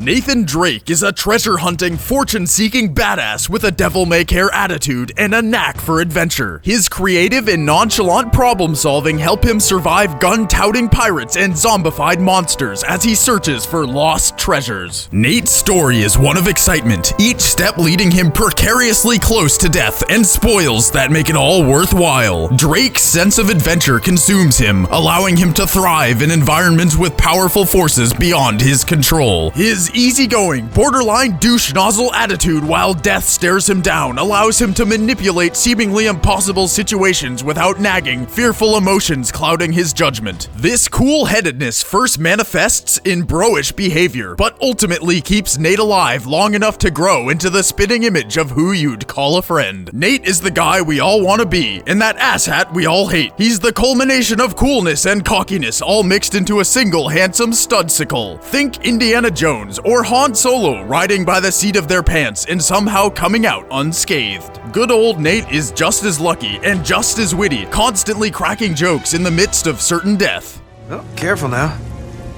Nathan Drake is a treasure-hunting, fortune-seeking badass with a devil-may-care attitude and a knack for adventure. His creative and nonchalant problem-solving help him survive gun-touting pirates and zombified monsters as he searches for lost treasures. Nate's story is one of excitement, each step leading him precariously close to death and spoils that make it all worthwhile. Drake's sense of adventure consumes him, allowing him to thrive in environments with powerful forces beyond his control. His easygoing, borderline douche nozzle attitude while death stares him down allows him to manipulate seemingly impossible situations without nagging, fearful emotions clouding his judgment. This cool-headedness first manifests in bro-ish behavior, but ultimately keeps Nate alive long enough to grow into the spitting image of who you'd call a friend. Nate is the guy we all want to be, and that asshat we all hate. He's the culmination of coolness and cockiness all mixed into a single handsome studsicle. Think Indiana Jones or Han Solo riding by the seat of their pants and somehow coming out unscathed. Good old Nate is just as lucky and just as witty, constantly cracking jokes in the midst of certain death. Oh, careful now.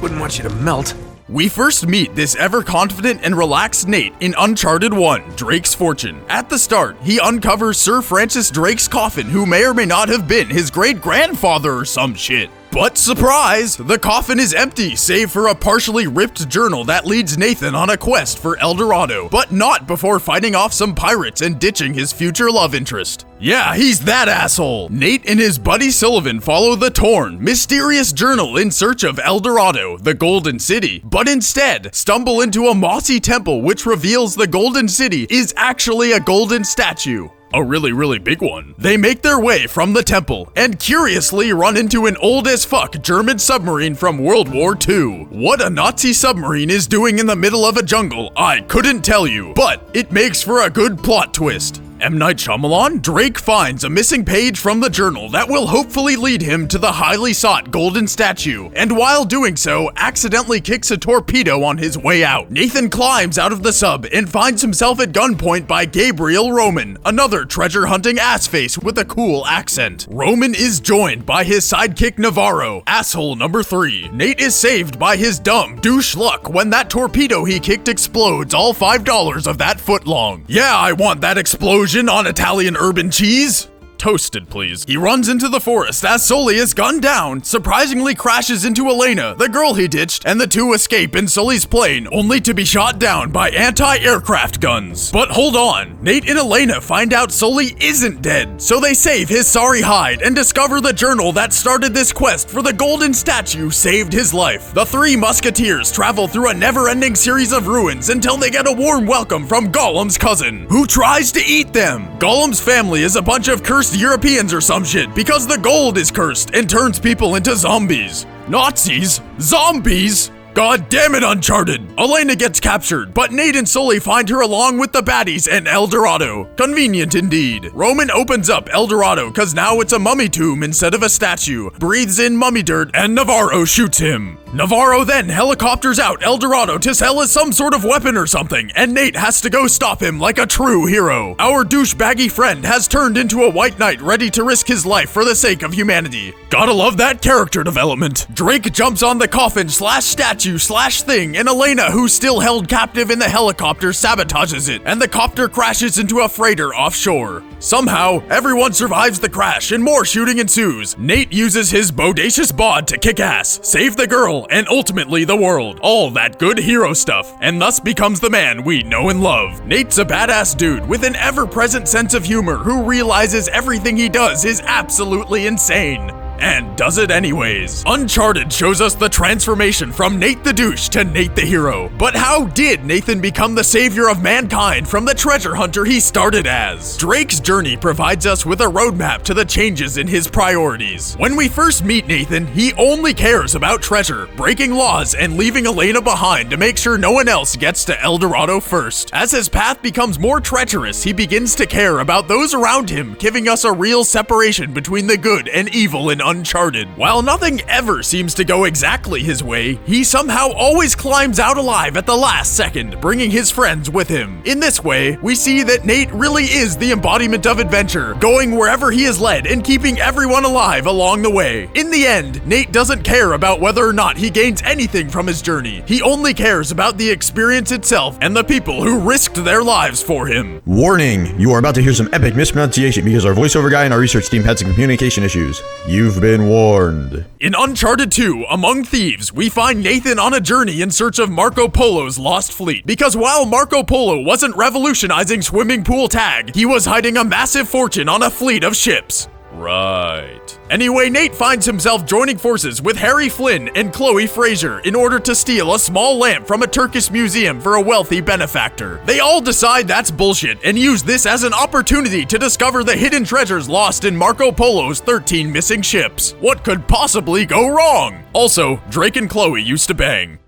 Wouldn't want you to melt. We first meet this ever-confident and relaxed Nate in Uncharted 1, Drake's Fortune. At the start, he uncovers Sir Francis Drake's coffin, who may or may not have been his great-grandfather or some shit. But surprise, the coffin is empty, save for a partially ripped journal that leads Nathan on a quest for El Dorado, but not before fighting off some pirates and ditching his future love interest. Yeah, he's that asshole. Nate and his buddy Sullivan follow the torn, mysterious journal in search of El Dorado, the Golden City, but instead stumble into a mossy temple which reveals the Golden City is actually a golden statue. A really big one. They make their way from the temple and curiously run into an old as fuck German submarine from World War II. What a Nazi submarine is doing in the middle of a jungle, I couldn't tell you, but it makes for a good plot twist. M. Night Shyamalan? Drake finds a missing page from the journal that will hopefully lead him to the highly sought golden statue, and while doing so, accidentally kicks a torpedo on his way out. Nathan climbs out of the sub and finds himself at gunpoint by Gabriel Roman, another treasure-hunting assface with a cool accent. Roman is joined by his sidekick Navarro, asshole number 3. Nate is saved by his dumb douche luck when that torpedo he kicked explodes all $5 of that foot long. Yeah, I want that explosion on Italian urban cheese. Toasted, please. He runs into the forest as Sully is gunned down, surprisingly crashes into Elena, the girl he ditched, and the two escape in Sully's plane, only to be shot down by anti-aircraft guns. But hold on, Nate and Elena find out Sully isn't dead, so they save his sorry hide and discover the journal that started this quest for the golden statue saved his life. The three musketeers travel through a never-ending series of ruins until they get a warm welcome from Gollum's cousin, who tries to eat them. Gollum's family is a bunch of cursed Europeans or some shit because the gold is cursed and turns people into zombies. Nazis? Zombies? God damn it, Uncharted! Elena gets captured, but Nate and Sully find her along with the baddies and El Dorado. Convenient indeed. Roman opens up El Dorado cause now it's a mummy tomb instead of a statue, breathes in mummy dirt, and Navarro shoots him. Navarro then helicopters out El Dorado to sell as some sort of weapon or something, and Nate has to go stop him like a true hero. Our douchebaggy friend has turned into a white knight ready to risk his life for the sake of humanity. Gotta love that character development. Drake jumps on the coffin slash statue slash thing, and Elena, who's still held captive in the helicopter, sabotages it, and the copter crashes into a freighter offshore. Somehow, everyone survives the crash and more shooting ensues. Nate uses his bodacious bod to kick ass, save the girl, and ultimately the world. All that good hero stuff, and thus becomes the man we know and love. Nate's a badass dude with an ever-present sense of humor who realizes everything he does is absolutely insane. And does it anyways. Uncharted shows us the transformation from Nate the douche to Nate the hero. But how did Nathan become the savior of mankind from the treasure hunter he started as? Drake's journey provides us with a roadmap to the changes in his priorities. When we first meet Nathan, he only cares about treasure, breaking laws, and leaving Elena behind to make sure no one else gets to El Dorado first. As his path becomes more treacherous, he begins to care about those around him, giving us a real separation between the good and evil in Uncharted. While nothing ever seems to go exactly his way, he somehow always climbs out alive at the last second, bringing his friends with him. In this way, we see that Nate really is the embodiment of adventure, going wherever he is led and keeping everyone alive along the way. In the end, Nate doesn't care about whether or not he gains anything from his journey. He only cares about the experience itself and the people who risked their lives for him. Warning, you are about to hear some epic mispronunciation because our voiceover guy and our research team had some communication issues. You've been warned. In Uncharted 2, Among Thieves, we find Nathan on a journey in search of Marco Polo's lost fleet. Because while Marco Polo wasn't revolutionizing swimming pool tag, he was hiding a massive fortune on a fleet of ships. Right. Anyway, Nate finds himself joining forces with Harry Flynn and Chloe Fraser in order to steal a small lamp from a Turkish museum for a wealthy benefactor. They all decide that's bullshit and use this as an opportunity to discover the hidden treasures lost in Marco Polo's 13 missing ships. What could possibly go wrong? Also, Drake and Chloe used to bang.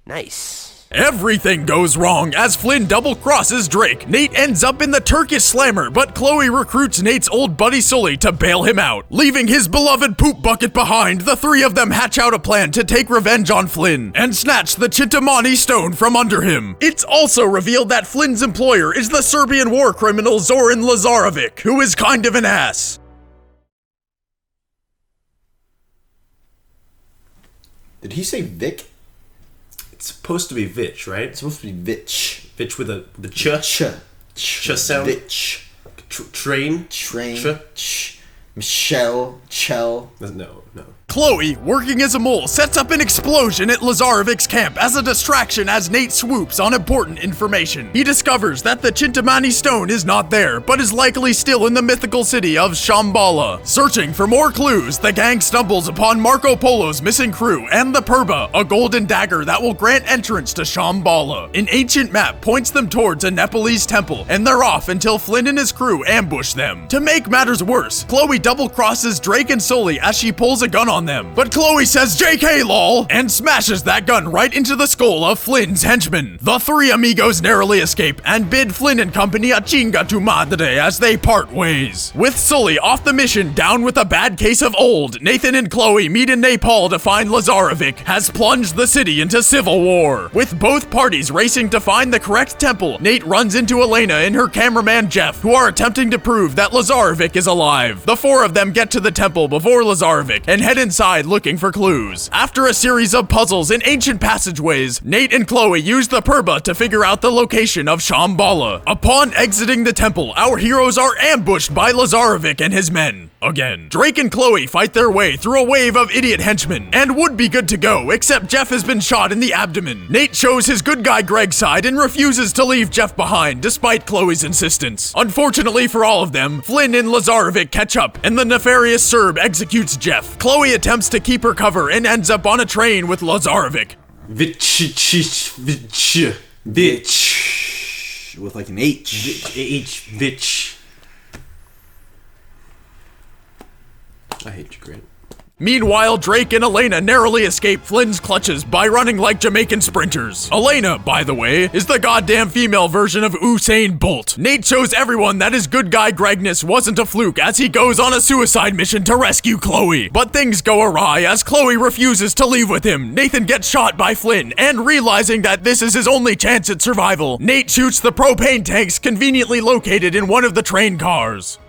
Nice. Everything goes wrong as Flynn double-crosses Drake. Nate ends up in the Turkish slammer, but Chloe recruits Nate's old buddy Sully to bail him out. Leaving his beloved poop bucket behind, the three of them hatch out a plan to take revenge on Flynn and snatch the Chintamani stone from under him. It's also revealed that Flynn's employer is the Serbian war criminal Zoran Lazarevic, who is kind of an ass. Did he say Vic? It's supposed to be Vitch, right? It's supposed to be Vitch. Vitch with the ch sound. Vitch. Train. Michelle. Chell. No. Chloe, working as a mole, sets up an explosion at Lazarevic's camp as a distraction as Nate swoops on important information. He discovers that the Chintamani stone is not there, but is likely still in the mythical city of Shambhala. Searching for more clues, the gang stumbles upon Marco Polo's missing crew and the Purba, a golden dagger that will grant entrance to Shambhala. An ancient map points them towards a Nepalese temple, and they're off until Flynn and his crew ambush them. To make matters worse, Chloe double-crosses Drake and Sully as she pulls a gun on them, but Chloe says JK lol and smashes that gun right into the skull of Flynn's henchman. The three amigos narrowly escape and bid Flynn and company a chinga tu madre as they part ways. With Sully off the mission down with a bad case of old, Nathan and Chloe meet in Nepal to find Lazarevic has plunged the city into civil war. With both parties racing to find the correct temple, Nate runs into Elena and her cameraman Jeff, who are attempting to prove that Lazarevic is alive. The four of them get to the temple before Lazarevic and head inside looking for clues. After a series of puzzles in ancient passageways, Nate and Chloe use the Purba to figure out the location of Shambhala. Upon exiting the temple, our heroes are ambushed by Lazarevic and his men. Again, Drake and Chloe fight their way through a wave of idiot henchmen and would be good to go, except Jeff has been shot in the abdomen. Nate shows his good guy Greg's side and refuses to leave Jeff behind despite Chloe's insistence. Unfortunately for all of them, Flynn and Lazarevic catch up and the nefarious Serb executes Jeff. Chloe attempts to keep her cover and ends up on a train with Lazarevic. Vitch. With like an H. Vitch. I hate you, Grant. Meanwhile, Drake and Elena narrowly escape Flynn's clutches by running like Jamaican sprinters. Elena, by the way, is the goddamn female version of Usain Bolt. Nate shows everyone that his good guy Gregness wasn't a fluke as he goes on a suicide mission to rescue Chloe. But things go awry as Chloe refuses to leave with him. Nathan gets shot by Flynn, and realizing that this is his only chance at survival, Nate shoots the propane tanks conveniently located in one of the train cars.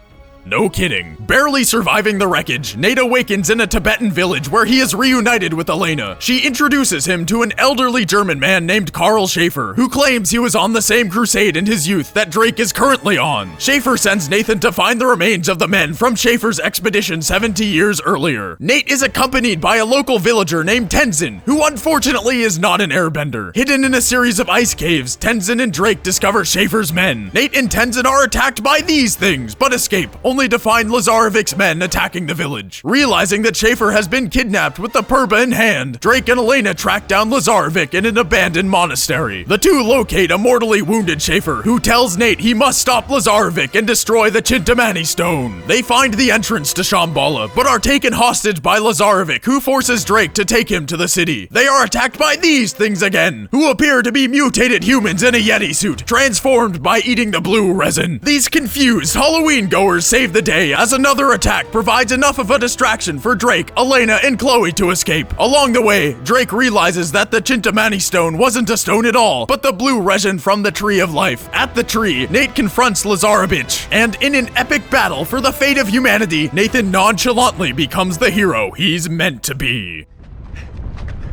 No kidding. Barely surviving the wreckage, Nate awakens in a Tibetan village where he is reunited with Elena. She introduces him to an elderly German man named Karl Schaefer, who claims he was on the same crusade in his youth that Drake is currently on. Schaefer sends Nathan to find the remains of the men from Schaefer's expedition 70 years earlier. Nate is accompanied by a local villager named Tenzin, who unfortunately is not an airbender. Hidden in a series of ice caves, Tenzin and Drake discover Schaefer's men. Nate and Tenzin are attacked by these things, but escape, only to find Lazarevic's men attacking the village. Realizing that Schaefer has been kidnapped with the Purba in hand, Drake and Elena track down Lazarevic in an abandoned monastery. The two locate a mortally wounded Schaefer, who tells Nate he must stop Lazarevic and destroy the Chintamani stone. They find the entrance to Shambhala, but are taken hostage by Lazarevic, who forces Drake to take him to the city. They are attacked by these things again, who appear to be mutated humans in a Yeti suit, transformed by eating the blue resin. These confused Halloween goers save save the day as another attack provides enough of a distraction for Drake, Elena, and Chloe to escape. Along the way, Drake realizes that the Chintamani stone wasn't a stone at all, but the blue resin from the Tree of Life. At the tree, Nate confronts Lazarevich, and in an epic battle for the fate of humanity, Nathan nonchalantly becomes the hero he's meant to be.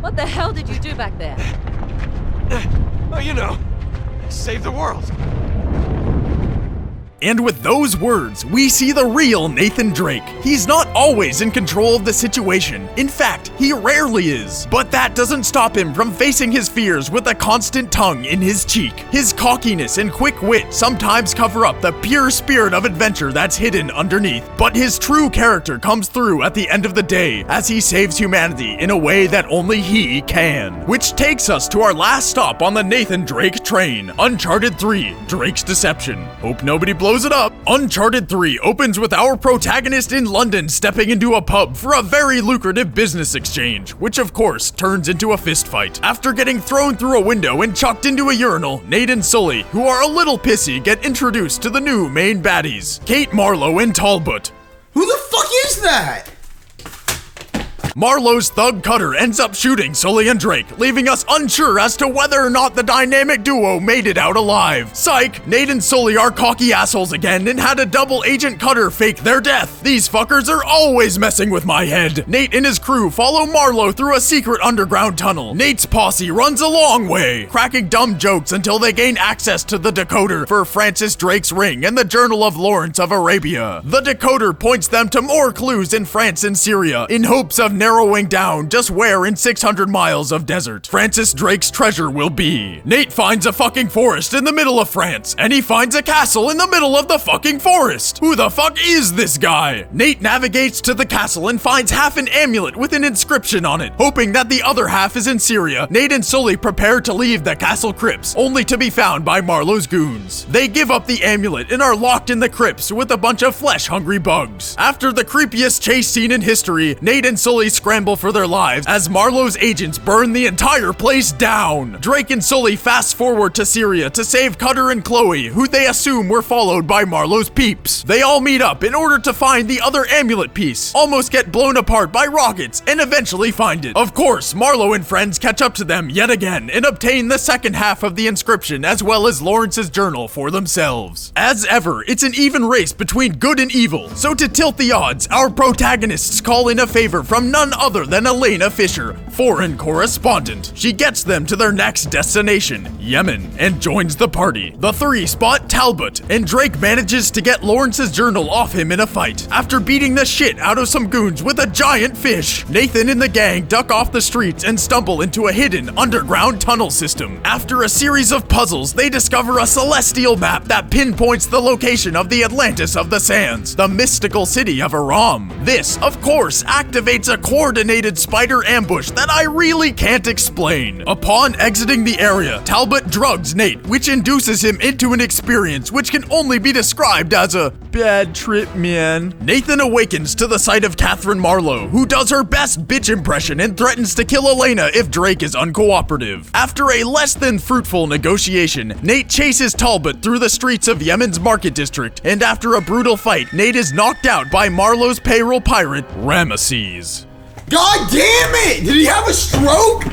What the hell did you do back there? Oh, you know, save the world. And with those words, we see the real Nathan Drake. He's not always in control of the situation. In fact, he rarely is. But that doesn't stop him from facing his fears with a constant tongue in his cheek. His cockiness and quick wit sometimes cover up the pure spirit of adventure that's hidden underneath. But his true character comes through at the end of the day as he saves humanity in a way that only he can. Which takes us to our last stop on the Nathan Drake train, Uncharted 3, Drake's Deception. Hope nobody blows it up. Uncharted 3 opens with our protagonist in London stepping into a pub for a very lucrative business exchange, which of course turns into a fist fight. After getting thrown through a window and chucked into a urinal, Nate and Sully, who are a little pissy, get introduced to the new main baddies, Kate Marlowe and Talbot. Who the fuck is that? Marlowe's thug cutter ends up shooting Sully and Drake, leaving us unsure as to whether or not the dynamic duo made it out alive. Psych, Nate and Sully are cocky assholes again and had a double agent cutter fake their death. These fuckers are always messing with my head. Nate and his crew follow Marlowe through a secret underground tunnel. Nate's posse runs a long way, cracking dumb jokes until they gain access to the decoder for Francis Drake's ring and the Journal of Lawrence of Arabia. The decoder points them to more clues in France and Syria in hopes of narrowing down just where in 600 miles of desert Francis Drake's treasure will be. Nate finds a fucking forest in the middle of France, and he finds a castle in the middle of the fucking forest. Who the fuck is this guy? Nate navigates to the castle and finds half an amulet with an inscription on it. Hoping that the other half is in Syria, Nate and Sully prepare to leave the castle crypts, only to be found by Marlowe's goons. They give up the amulet and are locked in the crypts with a bunch of flesh-hungry bugs. After the creepiest chase scene in history, Nate and Sully scramble for their lives as Marlowe's agents burn the entire place down. Drake and Sully fast forward to Syria to save Cutter and Chloe, who they assume were followed by Marlowe's peeps. They all meet up in order to find the other amulet piece, almost get blown apart by rockets, and eventually find it. Of course, Marlowe and friends catch up to them yet again and obtain the second half of the inscription as well as Lawrence's journal for themselves. As ever, it's an even race between good and evil, so to tilt the odds, our protagonists call in a favor from none other than Elena Fisher, foreign correspondent. She gets them to their next destination, Yemen, and joins the party. The three spot Talbot, and Drake manages to get Lawrence's journal off him in a fight. After beating the shit out of some goons with a giant fish, Nathan and the gang duck off the streets and stumble into a hidden underground tunnel system. After a series of puzzles, they discover a celestial map that pinpoints the location of the Atlantis of the Sands, the mystical city of Aram. This, of course, activates a coordinated spider ambush that I really can't explain. Upon exiting the area, Talbot drugs Nate, which induces him into an experience which can only be described as a bad trip, man. Nathan awakens to the sight of Catherine Marlowe, who does her best bitch impression and threatens to kill Elena if Drake is uncooperative. After a less than fruitful negotiation, Nate chases Talbot through the streets of Yemen's market district, and after a brutal fight, Nate is knocked out by Marlowe's payroll pirate, Ramesses. God damn it! Did he have a stroke?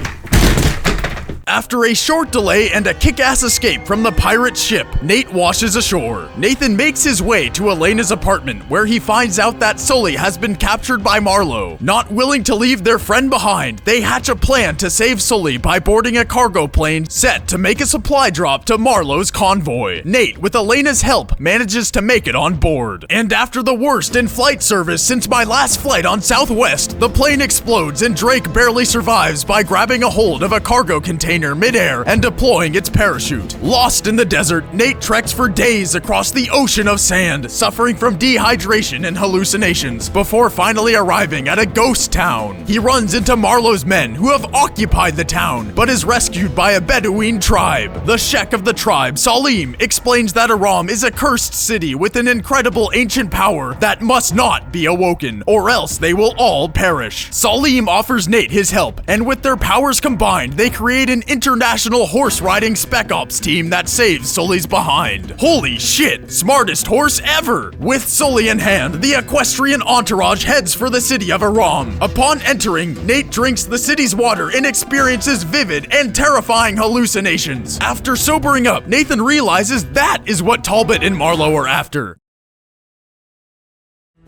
After a short delay and a kick-ass escape from the pirate ship, Nate washes ashore. Nathan makes his way to Elena's apartment, where he finds out that Sully has been captured by Marlowe. Not willing to leave their friend behind, they hatch a plan to save Sully by boarding a cargo plane set to make a supply drop to Marlowe's convoy. Nate, with Elena's help, manages to make it on board. And after the worst in flight service since my last flight on Southwest, the plane explodes and Drake barely survives by grabbing a hold of a cargo container midair and deploying its parachute. Lost in the desert, Nate treks for days across the ocean of sand, suffering from dehydration and hallucinations, before finally arriving at a ghost town. He runs into Marlowe's men, who have occupied the town, but is rescued by a Bedouin tribe. The Sheikh of the tribe, Salim, explains that Aram is a cursed city with an incredible ancient power that must not be awoken, or else they will all perish. Salim offers Nate his help, and with their powers combined, they create an international horse-riding spec ops team that saves Sully's behind. Holy shit, smartest horse ever! With Sully in hand, the equestrian entourage heads for the city of Aram. Upon entering, Nate drinks the city's water and experiences vivid and terrifying hallucinations. After sobering up, Nathan realizes that is what Talbot and Marlowe are after.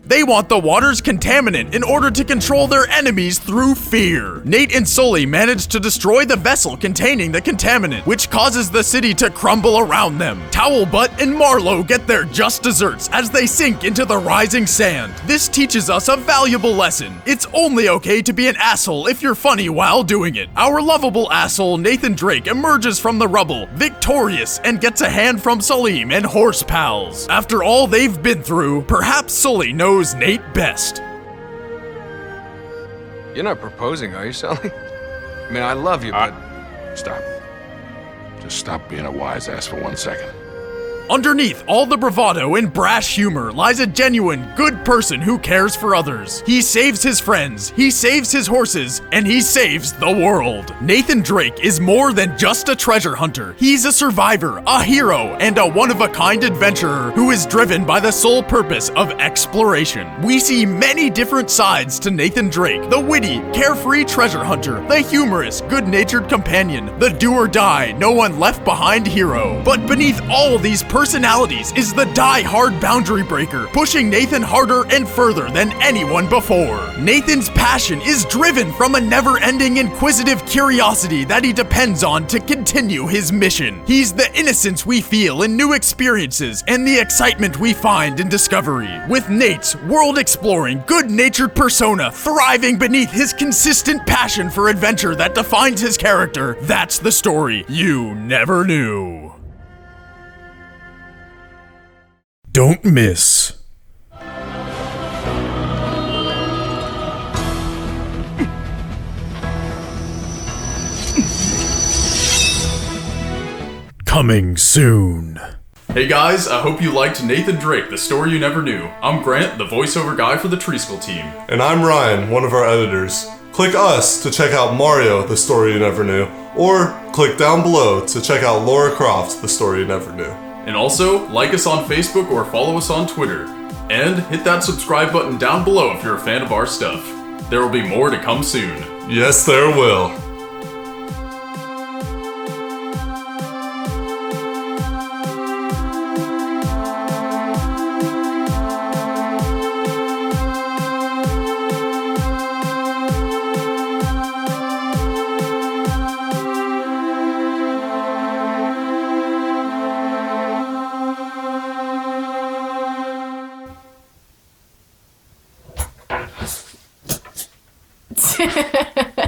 They want the water's contaminant in order to control their enemies through fear. Nate and Sully manage to destroy the vessel containing the contaminant, which causes the city to crumble around them. Towelbutt and Marlowe get their just desserts as they sink into the rising sand. This teaches us a valuable lesson. It's only okay to be an asshole if you're funny while doing it. Our lovable asshole Nathan Drake emerges from the rubble, victorious, and gets a hand from Salim and horse pals. After all they've been through, perhaps Sully knows Nate best. You're not proposing, are you, Sully? I mean, I love you, but... Stop. Just stop being a wise ass for 1 second. Underneath all the bravado and brash humor lies a genuine, good person who cares for others. He saves his friends, he saves his horses, and he saves the world. Nathan Drake is more than just a treasure hunter. He's a survivor, a hero, and a one-of-a-kind adventurer who is driven by the sole purpose of exploration. We see many different sides to Nathan Drake: the witty, carefree treasure hunter, the humorous, good-natured companion, the do-or-die, no-one-left-behind hero. But beneath all these personalities is the die-hard boundary breaker, pushing Nathan harder and further than anyone before. Nathan's passion is driven from a never-ending inquisitive curiosity that he depends on to continue his mission. He's the innocence we feel in new experiences and the excitement we find in discovery. With Nate's world-exploring, good-natured persona thriving beneath his consistent passion for adventure that defines his character, that's the story you never knew. Don't miss. Coming soon. Hey guys, I hope you liked Nathan Drake, the story you never knew. I'm Grant, the voiceover guy for the Treesicle team. And I'm Ryan, one of our editors. Click us to check out Mario, the story you never knew, or click down below to check out Laura Croft, the story you never knew. And also, like us on Facebook or follow us on Twitter. And hit that subscribe button down below if you're a fan of our stuff. There will be more to come soon. Yes, there will. Ha ha ha.